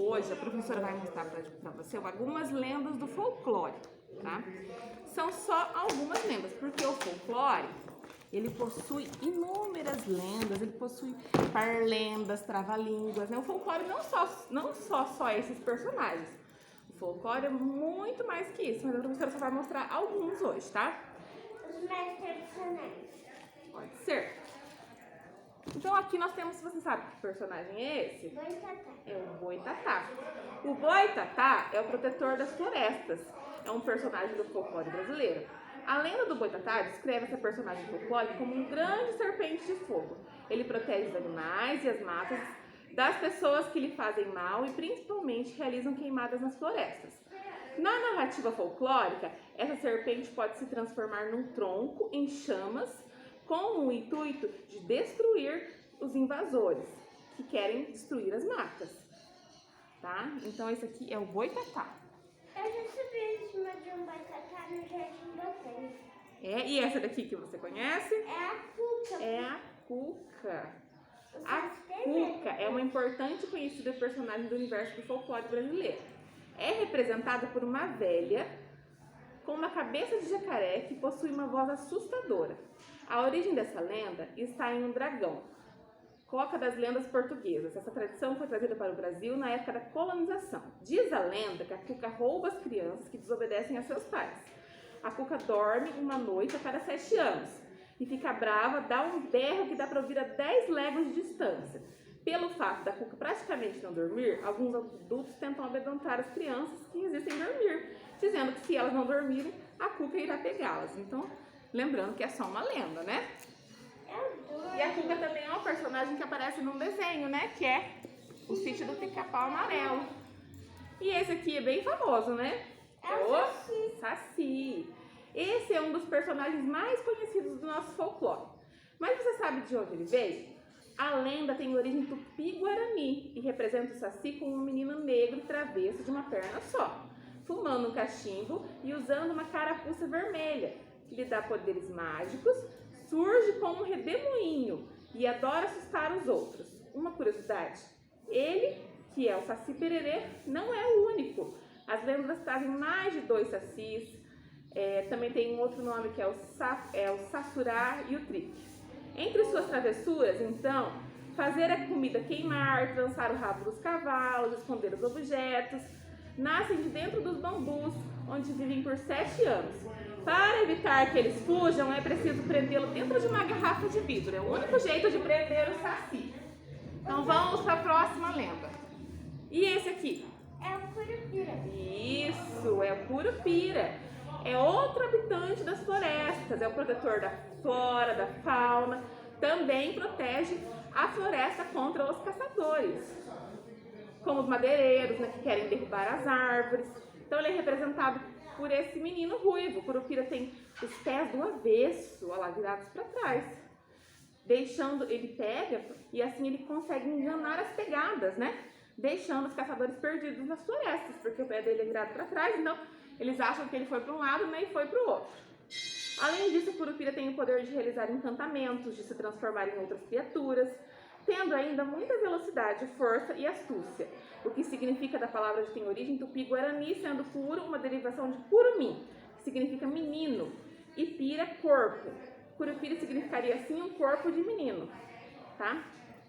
hoje a professora vai mostrar para você algumas lendas do folclore, tá? São só algumas lendas, porque o folclore, ele possui inúmeras lendas, ele possui parlendas, trava-línguas, né? O folclore não só esses personagens. O folclore é muito mais que isso, mas a professora só vai mostrar alguns hoje, tá? Os mais tradicionais. Pode ser. Então aqui nós temos, se você sabe que personagem é esse? Boitatá. É o Boitatá. O Boitatá é o protetor das florestas. É um personagem do folclore brasileiro. A lenda do Boitatá descreve essa personagem folclórica como um grande serpente de fogo. Ele protege os animais e as matas das pessoas que lhe fazem mal e principalmente realizam queimadas nas florestas. Na narrativa folclórica, essa serpente pode se transformar num tronco em chamas com o intuito de destruir os invasores que querem destruir as matas, tá? Então esse aqui é o Boitatá. Eu já subi em cima de um boitatá no Jardim Botânico. E essa daqui que você conhece? É a Cuca. É a Cuca. Você A tem Cuca medo? é uma importante e conhecida personagem do universo do folclore brasileiro. É representada por uma velha com uma cabeça de jacaré que possui uma voz assustadora. A origem dessa lenda está em um dragão, coca das lendas portuguesas. Essa tradição foi trazida para o Brasil na época da colonização. Diz a lenda que a Cuca rouba as crianças que desobedecem a seus pais. A Cuca dorme uma noite a cada 7 anos e fica brava, dá um berro que dá para ouvir a 10 léguas de distância. Pelo fato da Cuca praticamente não dormir, alguns adultos tentam amedrontar as crianças que resistem dormir, dizendo que se elas não dormirem, a Cuca irá pegá-las. Então, lembrando que é só uma lenda, né? E a Cuca também é uma personagem que aparece num desenho, né? Que é o Sítio do Pica-Pau Amarelo. E esse aqui é bem famoso, né? É o Saci. Esse é um dos personagens mais conhecidos do nosso folclore. Mas você sabe de onde ele veio? A lenda tem origem tupi-guarani e representa o Saci como um menino negro travesso de uma perna só, fumando um cachimbo e usando uma carapuça vermelha, que lhe dá poderes mágicos, surge como um redemoinho e adora assustar os outros. Uma curiosidade, ele, que é o Saci Pererê, não é o único. As lendas trazem mais de 2 sacis, também tem um outro nome que é o Sassurá e o Trique. Entre suas travessuras, então, fazer a comida queimar, trançar o rabo dos cavalos, esconder os objetos, nascem de dentro dos bambus, onde vivem por 7 anos. Para evitar que eles fujam, é preciso prendê-lo dentro de uma garrafa de vidro. É o único jeito de prender o Saci. Então vamos para a próxima lenda. E esse aqui? É o Curupira. Isso, é o Curupira. É outro habitante das florestas, é o protetor da flora, da fauna. Também protege a floresta contra os caçadores, como os madeireiros, né, que querem derrubar as árvores. Então ele é representado por esse menino ruivo. O Curupira tem os pés do avesso, olha lá, virados para trás. Ele pega e assim ele consegue enganar as pegadas, né? Deixando os caçadores perdidos nas florestas, porque o pé dele é virado para trás, então eles acham que ele foi para um lado, né, e foi para o outro. Além disso, o Curupira tem o poder de realizar encantamentos, de se transformar em outras criaturas, tendo ainda muita velocidade, força e astúcia, o que significa da palavra que tem origem tupi-guarani, sendo puro uma derivação de curumim, que significa menino, e pira, corpo. Curupira significaria assim um corpo de menino, tá?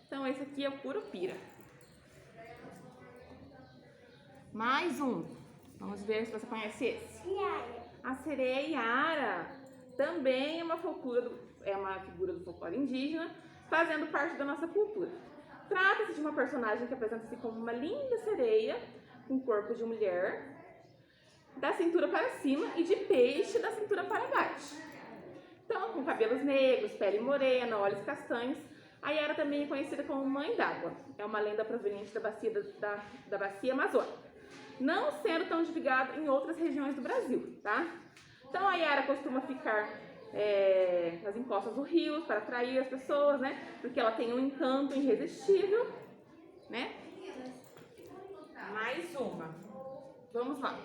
Então esse aqui é o Curupira. Mais um. Vamos ver se você conhece esse. Iara. A sereia Iara também é uma figura do folclore indígena, fazendo parte da nossa cultura. Trata-se de uma personagem que apresenta-se como uma linda sereia, com corpo de mulher, da cintura para cima, e de peixe da cintura para baixo. Então, com cabelos negros, pele morena, olhos castanhos, a Iara também é conhecida como Mãe d'Água. É uma lenda proveniente da bacia amazônica, não sendo tão divulgado em outras regiões do Brasil, tá? Então a Iara costuma ficar nas encostas do rio para atrair as pessoas, né? Porque ela tem um encanto irresistível, né? Mais uma. Vamos lá.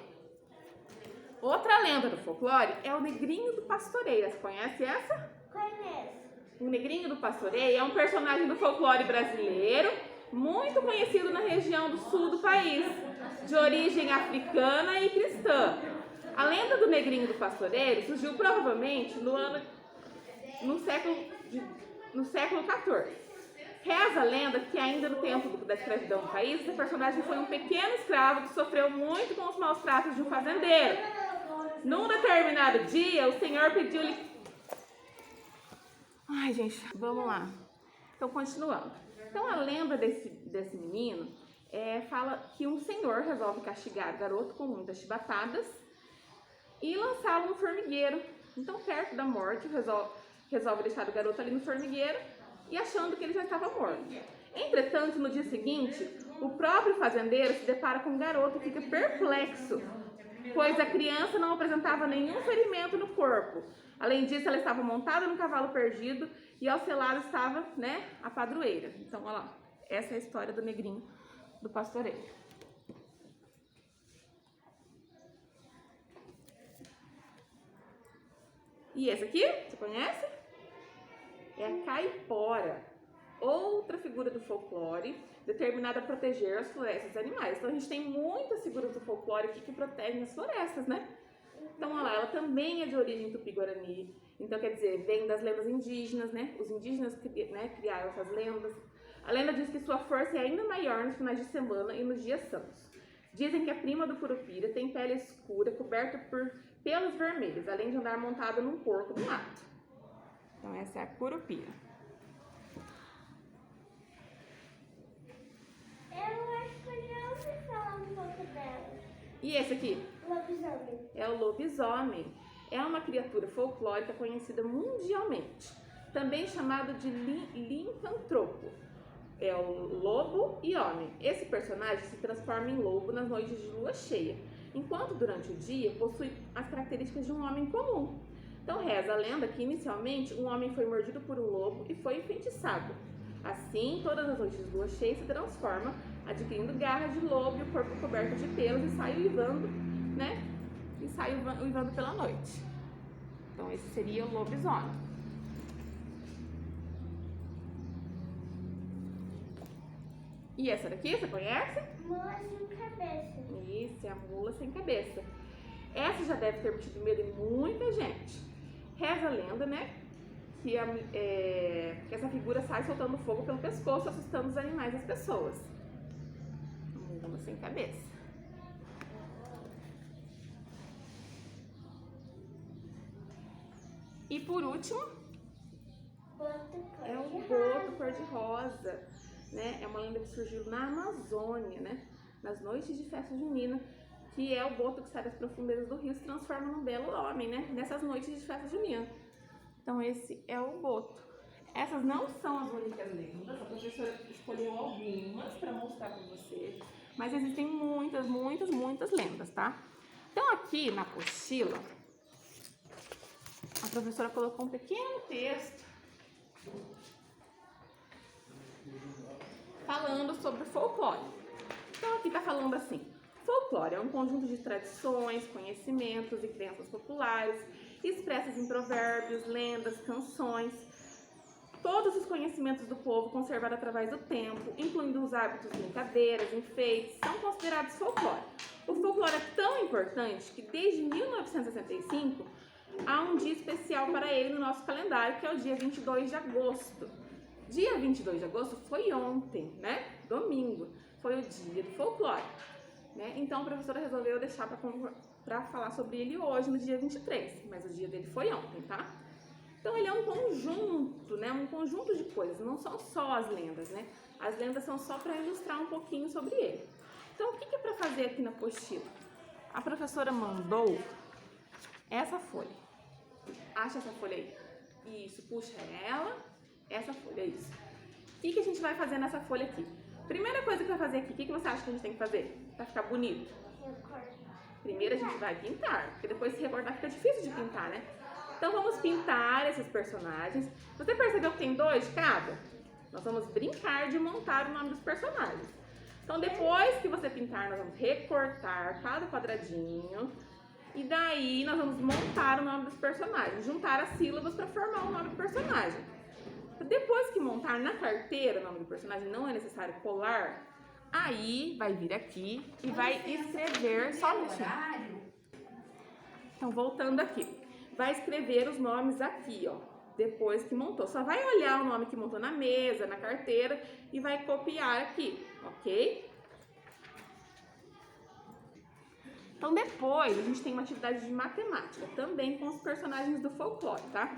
Outra lenda do folclore é o Negrinho do Pastoreio. Você conhece essa? Conheço. O Negrinho do Pastoreio é um personagem do folclore brasileiro, muito conhecido na região região do sul do país, de origem africana e cristã. A lenda do negrinho do pastoreiro surgiu provavelmente no século XIV. Reza a lenda que ainda no tempo da escravidão do país, esse personagem foi um pequeno escravo que sofreu muito com os maus tratos de um fazendeiro. Num determinado dia, o Senhor pediu-lhe... Ai, gente, vamos lá. Então, continuando. Então, a lenda desse menino fala que um senhor resolve castigar o garoto com muitas chibatadas e lançá-lo no formigueiro. Então, perto da morte, resolve deixar o garoto ali no formigueiro e achando que ele já estava morto. Entretanto, no dia seguinte, o próprio fazendeiro se depara com o garoto e fica perplexo, pois a criança não apresentava nenhum ferimento no corpo. Além disso, ela estava montada num cavalo perdido e ao seu lado estava, a padroeira. Então, olha lá, essa é a história do negrinho do pastoreiro. E esse aqui, você conhece? É a caipora, outra figura do folclore, determinada a proteger as florestas e animais. Então, a gente tem muitas figuras do folclore aqui que protegem as florestas, né? Então, olha lá, ela também é de origem tupi-guarani. Então, quer dizer, vem das lendas indígenas, né? Os indígenas criaram essas lendas. A lenda diz que sua força é ainda maior nos finais de semana e nos dias santos. Dizem que a prima do Curupira tem pele escura, coberta por pelos vermelhos, além de andar montada num porco do mato. Então, essa é a Curupira. Eu acho que eu já ouvi falar um pouco dela. E esse aqui? Lobisomem. É o lobisomem. É uma criatura folclórica conhecida mundialmente, também chamado de licantropo. É o lobo e homem. Esse personagem se transforma em lobo nas noites de lua cheia, enquanto durante o dia possui as características de um homem comum. Então reza a lenda que inicialmente um homem foi mordido por um lobo e foi enfeitiçado. Assim, todas as noites de lua cheia se transforma, adquirindo garras de lobo e o corpo coberto de pelos e sai uivando, E sai uivando pela noite. Então esse seria o lobisomem. E essa daqui, você conhece? Mula sem cabeça. Isso, é a mula sem cabeça. Essa já deve ter tido medo em muita gente. Reza a lenda, que essa figura sai soltando fogo pelo pescoço, assustando os animais e as pessoas. A mula sem cabeça. E por último, é o boto cor-de-rosa. É uma lenda que surgiu na Amazônia, nas noites de festa junina, que é o boto que sai das profundezas do rio e se transforma num belo homem, nessas noites de festa junina. Então esse é o boto. Essas não são as únicas lendas, a professora escolheu algumas para mostrar para vocês, mas existem muitas, muitas, muitas lendas, tá? Então aqui na apostila, a professora colocou um pequeno texto falando sobre folclore. Então aqui está falando assim: folclore é um conjunto de tradições, conhecimentos e crenças populares, expressas em provérbios, lendas, canções. Todos os conhecimentos do povo conservados através do tempo, incluindo os hábitos, brincadeiras, enfeites, são considerados folclore. O folclore é tão importante que desde 1965 há um dia especial para ele no nosso calendário, que é o dia 22 de agosto. Dia 22 de agosto foi ontem, Domingo. Foi o dia do folclore. Então a professora resolveu deixar para falar sobre ele hoje, no dia 23. Mas o dia dele foi ontem, tá? Então ele é um conjunto, um conjunto de coisas. Não são só as lendas, As lendas são só para ilustrar um pouquinho sobre ele. Então o que é para fazer aqui na apostila? A professora mandou essa folha. Acha essa folha aí. Isso, puxa ela. Essa folha, isso. O que a gente vai fazer nessa folha aqui? Primeira coisa que vai fazer aqui, o que você acha que a gente tem que fazer para ficar bonito? Primeiro a gente vai pintar, porque depois se recordar fica difícil de pintar, Então vamos pintar esses personagens. Você percebeu que tem 2 de cada? Nós vamos brincar de montar o nome dos personagens. Então depois que você pintar, nós vamos recortar cada quadradinho. E daí nós vamos montar o nome dos personagens, juntar as sílabas para formar o nome do personagem. Depois que montar na carteira o nome do personagem, não é necessário colar Aí vai vir aqui e vai escrever, só um minutinho. Então, voltando aqui, vai escrever os nomes aqui, ó, depois que montou. Só vai olhar o nome que montou na mesa, na carteira e vai copiar aqui, ok? Então, depois a gente tem uma atividade de matemática, também com os personagens do folclore, tá?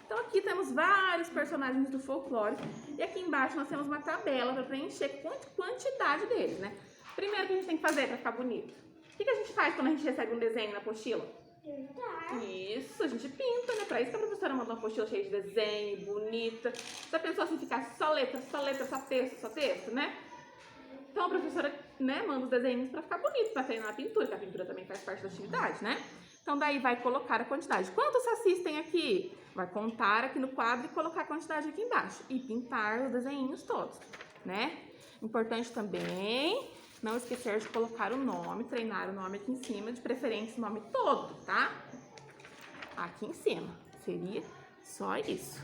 Então, aqui temos vários personagens do folclore e aqui embaixo nós temos uma tabela para preencher a quantidade deles, né? Primeiro que a gente tem que fazer para ficar bonito. O que a gente faz quando a gente recebe um desenho na apostila? Pintar. Isso, a gente pinta, né? Pra isso que a professora manda uma apostila cheia de desenho, bonita. Já pensou assim, ficar só letra, só texto, né? Então a professora, né, manda os desenhos pra ficar bonito, pra treinar a pintura, que a pintura também faz parte da atividade, né? Então daí vai colocar a quantidade. Quantos sacis tem aqui? Vai contar aqui no quadro e colocar a quantidade aqui embaixo. E pintar os desenhinhos todos, né? Importante também não esquecer de colocar o nome, treinar o nome aqui em cima, de preferência o nome todo, tá? Aqui em cima. Seria só isso.